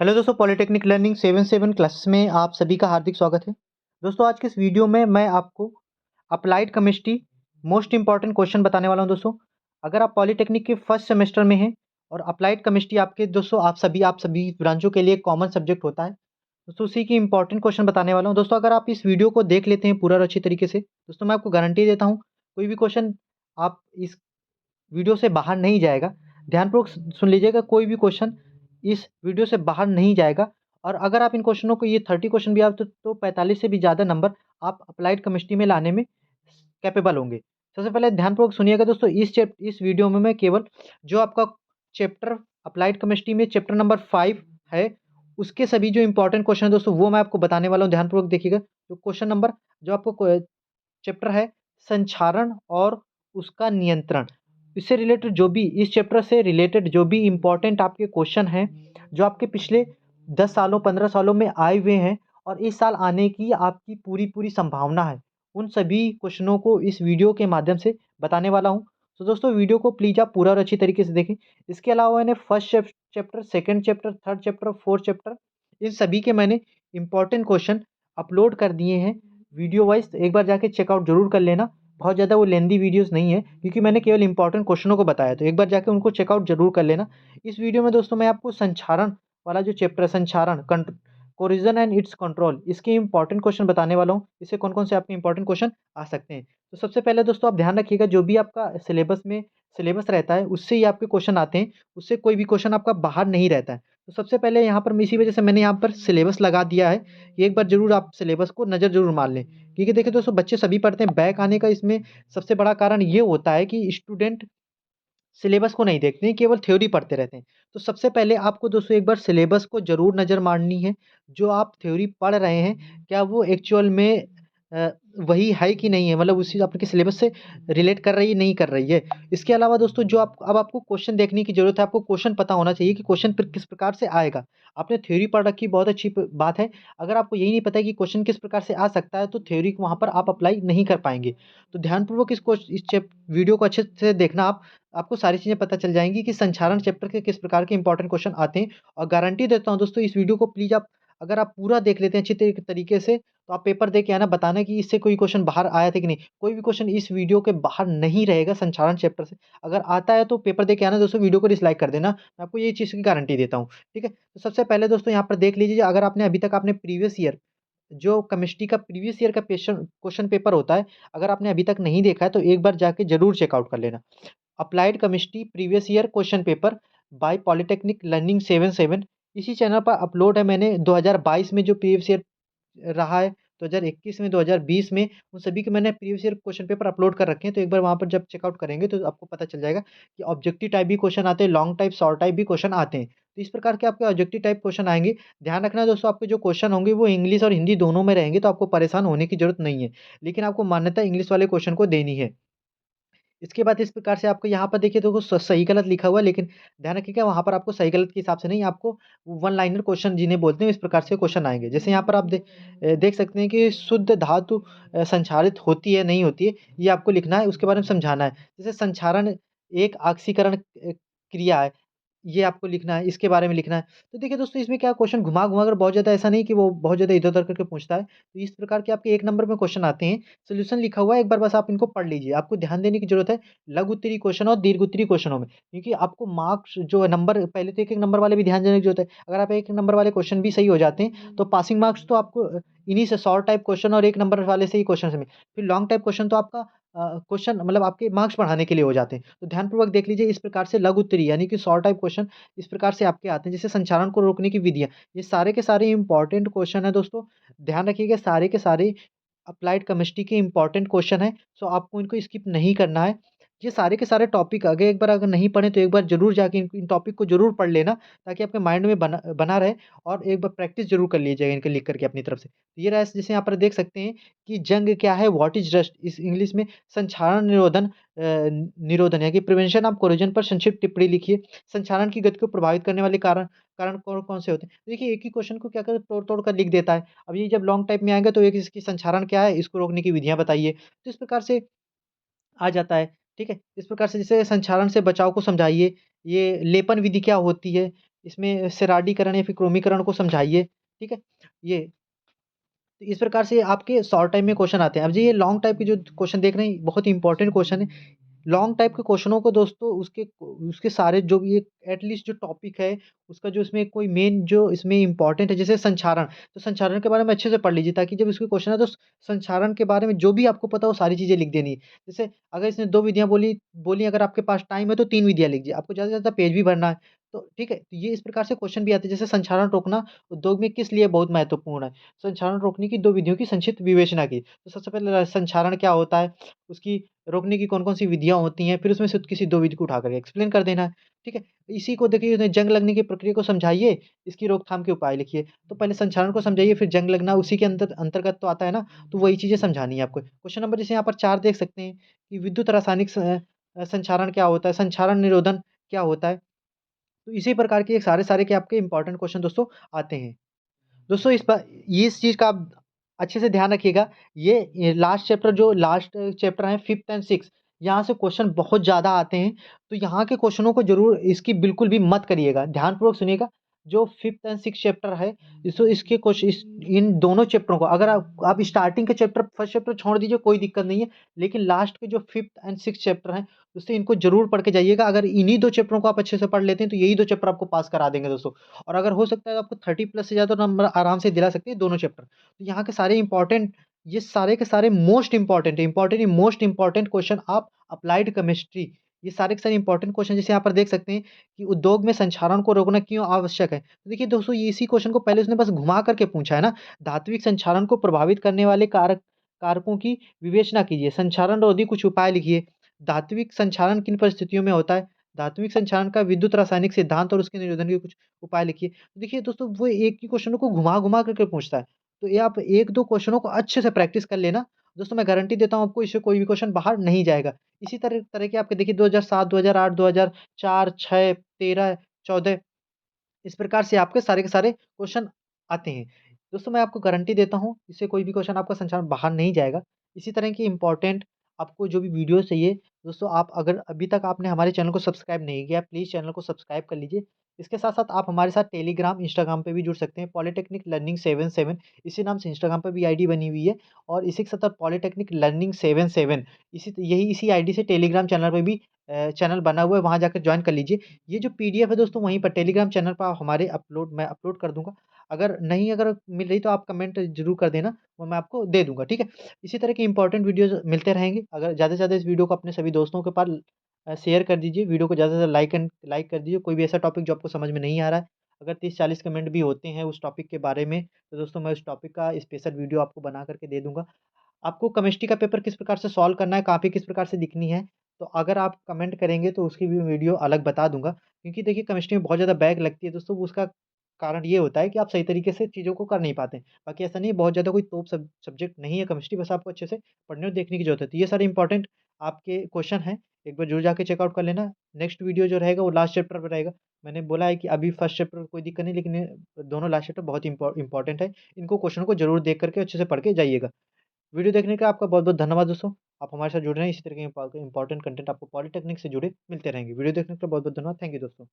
Hello दोस्तों, polytechnic learning 77 classes में आप सभी का हार्दिक स्वागत है। दोस्तों, आज के इस वीडियो में मैं आपको applied chemistry most important question बताने वाला हूं। दोस्तों, अगर आप पॉलिटेक्निक के फर्स्ट सेमेस्टर में हैं और अप्लाइड केमिस्ट्री आपके दोस्तों आप सभी ब्रांचों के लिए कॉमन सब्जेक्ट होता है, दोस्तों उसी की इंपॉर्टेंट क्वेश्चन बताने वाला हूँ। दोस्तों, अगर आप इस वीडियो को देख लेते हैं पूरा और अच्छी तरीके से, दोस्तों मैं आपको गारंटी देता हूँ कोई भी क्वेश्चन आप इस वीडियो से बाहर नहीं जाएगा। ध्यानपूर्वक सुन लीजिएगा, कोई भी क्वेश्चन इस वीडियो से बाहर नहीं जाएगा। और अगर आप इन क्वेश्चनों को, ये 30 क्वेश्चन भी आप तो 45 से भी ज़्यादा नंबर आप अप्लाइड केमिस्ट्री में लाने में कैपेबल होंगे। सबसे पहले ध्यानपूर्वक सुनिएगा दोस्तों, इस वीडियो में मैं केवल जो आपका चैप्टर अप्लाइड केमिस्ट्री में चैप्टर नंबर 5 है, उसके सभी जो इंपॉर्टेंट क्वेश्चन है दोस्तों वो मैं आपको बताने वाला हूँ। ध्यानपूर्वक देखिएगा, जो क्वेश्चन नंबर जो आपको चैप्टर है संक्षारण और उसका नियंत्रण, इससे रिलेटेड जो भी इस चैप्टर से रिलेटेड जो भी इम्पोर्टेंट आपके क्वेश्चन हैं, जो आपके पिछले 10 सालों 15 सालों में आए हुए हैं और इस साल आने की आपकी पूरी पूरी संभावना है, उन सभी क्वेश्चनों को इस वीडियो के माध्यम से बताने वाला हूं। तो दोस्तों, वीडियो को प्लीज़ आप पूरा और अच्छी तरीके से देखें। इसके अलावा मैंने first chapter, second chapter, third chapter, fourth chapter, इन सभी के मैंने इंपॉर्टेंट क्वेश्चन अपलोड कर दिए हैं वीडियो वाइज। तो एक बार जाके चेकआउट जरूर कर लेना। बहुत ज़्यादा वो लेंदी वीडियोस नहीं है, क्योंकि मैंने केवल इंपॉर्टेंट क्वेश्चनों को बताया, तो एक बार जाके उनको चेकआउट जरूर कर लेना। इस वीडियो में दोस्तों मैं आपको संक्षारण वाला जो चैप्टर है, संक्षारण कोरिजन एंड इट्स कंट्रोल, इसके इंपॉर्टेंट क्वेश्चन बताने वाला हूँ। इससे कौन कौन से आपके इंपॉर्टेंट क्वेश्चन आ सकते हैं। तो सबसे पहले दोस्तों आप ध्यान रखिएगा, जो भी आपका सिलेबस रहता है उससे ही आपके क्वेश्चन आते हैं, उससे कोई भी क्वेश्चन आपका बाहर नहीं रहता है। तो सबसे पहले यहाँ पर इसी वजह से मैंने यहाँ पर सिलेबस लगा दिया है। एक बार जरूर आप सिलेबस को नज़र जरूर मार लें, क्योंकि देखिए दोस्तों, बच्चे सभी पढ़ते हैं, बैक आने का इसमें सबसे बड़ा कारण ये होता है कि स्टूडेंट सिलेबस को नहीं देखते हैं, केवल थ्योरी पढ़ते रहते हैं। तो सबसे पहले आपको दोस्तों एक बार सिलेबस को ज़रूर नज़र मारनी है। जो आप थ्योरी पढ़ रहे हैं, क्या वो एक्चुअल में अ, वही है कि नहीं है, मतलब उसी आपके सिलेबस से रिलेट कर रही है, नहीं कर रही है। इसके अलावा दोस्तों, जो आप अब आपको क्वेश्चन देखने की ज़रूरत है, आपको क्वेश्चन पता होना चाहिए कि क्वेश्चन फिर किस प्रकार से आएगा। आपने थ्योरी पढ़ रखी, बहुत अच्छी बात है। अगर आपको यही नहीं पता है कि क्वेश्चन किस प्रकार से आ सकता है, तो थ्योरी को वहाँ पर आप अप्लाई नहीं कर पाएँगे। तो ध्यानपूर्वक इस वीडियो को अच्छे से देखना आप। आपको सारी चीज़ें पता चल जाएँगी कि संचारण चैप्टर के किस प्रकार के इंपॉर्टेंट क्वेश्चन आते हैं। और गारंटी देता हूँ दोस्तों, इस वीडियो को प्लीज़ आप अगर आप पूरा देख लेते हैं अच्छी तरीके से, तो आप पेपर दे के आना, बताना कि इससे कोई क्वेश्चन बाहर आया था कि नहीं। कोई भी क्वेश्चन इस वीडियो के बाहर नहीं रहेगा संचारण चैप्टर से। अगर आता है तो पेपर दे के आना दोस्तों, वीडियो को डिसलाइक कर देना। मैं आपको ये चीज़ की गारंटी देता हूँ, ठीक है? तो सबसे पहले दोस्तों यहाँ पर देख लीजिए, अगर आपने अभी तक आपने प्रीवियस ईयर जो केमिस्ट्री का प्रीवियस ईयर का क्वेश्चन पेपर होता है, अगर आपने अभी तक नहीं देखा है तो एक बार जाके ज़रूर चेकआउट कर लेना। Applied chemistry previous year question paper by polytechnic learning 77, इसी चैनल पर अपलोड है। मैंने 2022 में जो प्रीवियस ईयर रहा है, 2021 में, 2020 में, उन सभी के मैंने previous year question paper upload कर रखे हैं। तो एक बार वहाँ पर जब चेकआउट करेंगे तो आपको पता चल जाएगा कि ऑब्जेक्टिव टाइप भी क्वेश्चन आते हैं, लॉन्ग टाइप, शॉर्ट टाइप भी क्वेश्चन आते हैं। तो इस प्रकार के आपके ऑब्जेक्टिव टाइप क्वेश्चन आएँगे। ध्यान रखना दोस्तों, आपके जो क्वेश्चन होंगे वो इंग्लिश और हिंदी दोनों में रहेंगे, तो आपको परेशान होने की ज़रूरत नहीं है। लेकिन आपको मान्यता इंग्लिश वाले क्वेश्चन को देनी है। इसके बाद इस प्रकार से आपको यहाँ पर देखिए, देखो सही गलत लिखा हुआ है, लेकिन ध्यान रखिएगा वहाँ पर आपको सही गलत के हिसाब से नहीं, आपको वन लाइनर क्वेश्चन जिन्हें बोलते हैं, इस प्रकार से क्वेश्चन आएँगे। जैसे यहाँ पर आप देख सकते हैं कि शुद्ध धातु संक्षारित होती है, नहीं होती है, ये आपको लिखना है, उसके बारे में समझाना है। जैसे संक्षारण एक ऑक्सीकरण क्रिया है, ये आपको लिखना है, इसके बारे में लिखना है। तो देखिए दोस्तों, इसमें क्या क्वेश्चन घुमा-घुमा कर, बहुत ज़्यादा ऐसा नहीं कि वो बहुत ज़्यादा इधर-उधर करके पूछता है। तो इस प्रकार के आपके 1 नंबर में क्वेश्चन आते हैं, सॉल्यूशन लिखा हुआ है, एक बार बस आप इनको पढ़ लीजिए। आपको ध्यान देने की ज़रूरत है लघु उत्तरीय क्वेश्चन और दीर्घ उत्तरीय क्वेश्चनों में, क्योंकि आपको मार्क्स जो है नंबर, पहले तो 1-1 नंबर वाले भी ध्यान देने की ज़रूरत है। अगर आप 1 नंबर वाले क्वेश्चन भी सही हो जाते हैं, तो पासिंग मार्क्स तो आपको इन्हीं से शॉर्ट टाइप क्वेश्चन और 1 नंबर वाले से ही क्वेश्चन से फिर लॉन्ग टाइप क्वेश्चन तो आपका क्वेश्चन मतलब आपके मार्क्स बढ़ाने के लिए हो जाते हैं। तो ध्यानपूर्वक देख लीजिए, इस प्रकार से लघु उत्तरीय यानी कि शॉर्ट टाइप क्वेश्चन इस प्रकार से आपके आते हैं। जैसे संचारण को रोकने की विधियाँ, ये सारे के सारे इंपॉर्टेंट क्वेश्चन है दोस्तों। ध्यान रखिएगा, सारे के सारे अप्लाइड केमिस्ट्री के इंपॉर्टेंट क्वेश्चन हैं, सो आपको इनको स्किप नहीं करना है। ये सारे के सारे टॉपिक आगे एक बार अगर नहीं पढ़े तो एक बार ज़रूर जाके इन टॉपिक को ज़रूर पढ़ लेना, ताकि आपके माइंड में बना बना रहे। और एक बार प्रैक्टिस ज़रूर कर लीजिएगा इनको लिख करके अपनी तरफ से। ये रहा, जैसे यहाँ पर देख सकते हैं कि जंग क्या है, व्हाट इज़ रस्ट, इस इंग्लिश में संक्षारण निरोधन है कि प्रिवेंशन ऑफ कोरोजन पर संक्षिप्त टिप्पणी लिखिए। संक्षारण की गति को प्रभावित करने वाले कारण कारण कौन-कौन से होते हैं? देखिए, एक ही क्वेश्चन को क्या करे, तोड़-तोड़ कर लिख देता है। अब ये जब लॉन्ग टाइप में आएगा तो एक इसकी संक्षारण क्या है, इसको रोकने की विधियाँ बताइए। तो इस प्रकार से आ जाता है, ठीक है? इस प्रकार से जैसे संक्षारण से बचाव को समझाइए, ये लेपन विधि क्या होती है? इसमें सेराडीकरण या फिर क्रोमीकरण को समझाइए, ठीक है? ये तो इस प्रकार से आपके शॉर्ट टाइम में क्वेश्चन आते हैं। अब जी ये लॉन्ग टाइप के जो क्वेश्चन देख रहे हैं, बहुत ही इंपॉर्टेंट क्वेश्चन है। लॉन्ग टाइप के क्वेश्चनों को दोस्तों उसके सारे जो भी एक एटलीस्ट जो टॉपिक है, उसका जो इसमें कोई मेन जो इसमें इम्पोर्टेंट है, जैसे संचारण, तो संचारण के बारे में अच्छे से पढ़ लीजिए, ताकि जब इसके क्वेश्चन आए तो संचारण के बारे में जो भी आपको पता हो, सारी चीज़ें लिख देनी है। जैसे अगर इसने 2 विधियाँ बोली बोली अगर आपके पास टाइम है तो 3 विधियाँ लिख दीजिए, आपको ज़्यादा से ज़्यादा पेज भी भरना है। तो ठीक है, तो ये इस प्रकार से क्वेश्चन भी आते हैं, जैसे संचारण रोकना उद्योग में किस लिए बहुत महत्वपूर्ण है? संचारण रोकने की 2 विधियों की संक्षिप्त विवेचना की। तो सबसे पहले संचारण क्या होता है? उसकी रोकने की कौन-कौन सी विधियाँ होती हैं, फिर उसमें से किसी 2 विधि को उठा कर के एक्सप्लेन कर देना है, ठीक है? इसी को देखिए उसने जंग लगने की प्रक्रिया को समझाइए, इसकी रोकथाम के उपाय लिखिए। तो पहले संचारण को समझाइए, फिर जंग लगना उसी के अंतर्गत तो आता है ना, तो वही चीज़ें समझानी है आपको। क्वेश्चन नंबर जैसे यहाँ पर 4 देख सकते हैं कि विद्युत रासायनिक संचारण क्या होता है? संचारण निरोधन क्या होता है? तो इसी प्रकार के सारे-सारे के आपके इम्पोर्टेंट क्वेश्चन दोस्तों आते हैं। दोस्तों इस चीज़ का आप अच्छे से ध्यान रखिएगा। ये लास्ट चैप्टर जो लास्ट चैप्टर है 5th एंड 6th, यहाँ से क्वेश्चन बहुत ज़्यादा आते हैं। तो यहाँ के क्वेश्चनों को ज़रूर इसकी बिल्कुल भी मत करिएगा। ध्यानपूर्वक सुनिएगा। जो 5th एंड 6th चैप्टर है, इसके क्वेश्चन इन दोनों चैप्टरों को अगर आप स्टार्टिंग के चैप्टर फर्स्ट चैप्टर छोड़ दीजिए, कोई दिक्कत नहीं है। लेकिन लास्ट के जो 5th एंड 6th चैप्टर हैं, उससे इनको ज़रूर पढ़ के जाइएगा। अगर इन्हीं 2 चैप्टरों को आप अच्छे से पढ़ लेते हैं, तो यही 2 चैप्टर आपको पास करा देंगे दोस्तों। और अगर हो सकता है तो आपको 30 प्लस से ज़्यादा नंबर आराम से दिला सकते हैं दोनों चैप्टर। तो यहाँ के सारे इम्पोर्टेंट, ये सारे के सारे मोस्ट इम्पोर्टेंट है, इम्पोर्टेंट मोस्ट इम्पोर्टेंट क्वेश्चन आप अप्लाइड केमिस्ट्री, ये सारे के सारे इम्पोर्टेंट क्वेश्चन जैसे यहाँ पर देख सकते हैं कि उद्योग में संक्षारण को रोकना क्यों आवश्यक है। तो देखिए दोस्तों, ये इसी क्वेश्चन को पहले उसने बस घुमा करके पूछा है ना। धात्विक संक्षारण को प्रभावित करने वाले कारकों की विवेचना कीजिए। संक्षारण रोधी कुछ उपाय लिखिए। धात्विक संक्षारण किन परिस्थितियों में होता है? धात्विक संक्षारण का विद्युत रासायनिक सिद्धांत और उसके निरोधन के कुछ उपाय लिखिए। तो देखिए दोस्तों, वो एक ही क्वेश्चन को घुमा-घुमा करके पूछता है। तो ये आप 1-2 क्वेश्चनों को अच्छे से प्रैक्टिस कर लेना। दोस्तों मैं गारंटी देता हूँ आपको, इससे कोई भी क्वेश्चन बाहर नहीं जाएगा। इसी तरह तरह के आपके देखिए 2007, 2008, 2004, 6, 13, 14, इस प्रकार से आपके सारे के सारे क्वेश्चन आते हैं। दोस्तों मैं आपको गारंटी देता हूँ, इससे कोई भी क्वेश्चन आपका संसार बाहर नहीं जाएगा। इसी तरह की इम्पोर्टेंट आपको जो भी वीडियो चाहिए, दोस्तों आप अगर अभी तक आपने हमारे चैनल को सब्सक्राइब नहीं किया, प्लीज़ चैनल को सब्सक्राइब कर लीजिए। इसके साथ-साथ आप हमारे साथ टेलीग्राम, इंस्टाग्राम पे भी जुड़ सकते हैं। पॉलिटेक्निक लर्निंग 77 इसी नाम से इंस्टाग्राम पे भी आईडी बनी हुई है, और इसी के साथ-साथ पॉलिटेक्निक लर्निंग 77 इसी आईडी से टेलीग्राम चैनल पे भी चैनल बना हुआ है, वहाँ जाकर जॉइन कर लीजिए। ये जो पीडीएफ है दोस्तों, वहीं पर टेलीग्राम चैनल पर हमारे मैं अपलोड कर दूँगा। अगर मिल रही तो आप कमेंट ज़रूर कर देना, वो मैं आपको दे दूँगा, ठीक है? इसी तरह की इम्पोर्टेंट वीडियोज़ मिलते रहेंगे। अगर ज़्यादा से ज़्यादा इस वीडियो को अपने सभी दोस्तों के पास शेयर कर दीजिए। वीडियो को ज़्यादा से ज़्यादा लाइक कर दीजिए। कोई भी ऐसा टॉपिक जो आपको समझ में नहीं आ रहा है, अगर 30-40 कमेंट भी होते हैं उस टॉपिक के बारे में, तो दोस्तों मैं उस टॉपिक का स्पेशल वीडियो आपको बना कर के दे दूँगा। आपको केमिस्ट्री का पेपर किस प्रकार से सॉल्व करना है, कॉपी किस प्रकार से लिखनी है, तो अगर आप कमेंट करेंगे तो उसकी भी वीडियो अलग बता दूँगा। क्योंकि देखिए केमिस्ट्री में बहुत ज़्यादा बैक लगती है दोस्तों, उसका कारण ये होता है कि आप सही तरीके से चीज़ों को कर नहीं पाते हैं। बाकी ऐसा नहीं है, बहुत ज़्यादा कोई तोप सब्जेक्ट नहीं है केमिस्ट्री, बस आपको अच्छे से पढ़ने और देखने की ज़रूरत है। तो ये सारे इंपॉर्टेंट आपके क्वेश्चन हैं, एक बार ज़रूर जाके चेकआउट कर लेना। नेक्स्ट वीडियो जो रहेगा वो लास्ट चैप्टर पे रहेगा। मैंने बोला है कि अभी फर्स्ट चैप्टर कोई दिक्कत नहीं, लेकिन ये दोनों लास्ट चैप्टर बहुत इंपॉर्टेंट है। इनको क्वेश्चन को ज़रूर देख कर के अच्छे से पढ़ के जाइएगा। वीडियो देखने का आपका बहुत-बहुत धन्यवाद दोस्तों। आप हमारे साथ जुड़ रहे हैं, इसी तरह के इंपॉर्टेंट कंटेंट आपको पॉलिटेक्निक से जुड़े मिलते रहेंगे। वीडियो देखने के लिए बहुत-बहुत धन्यवाद। थैंक यू दोस्तों।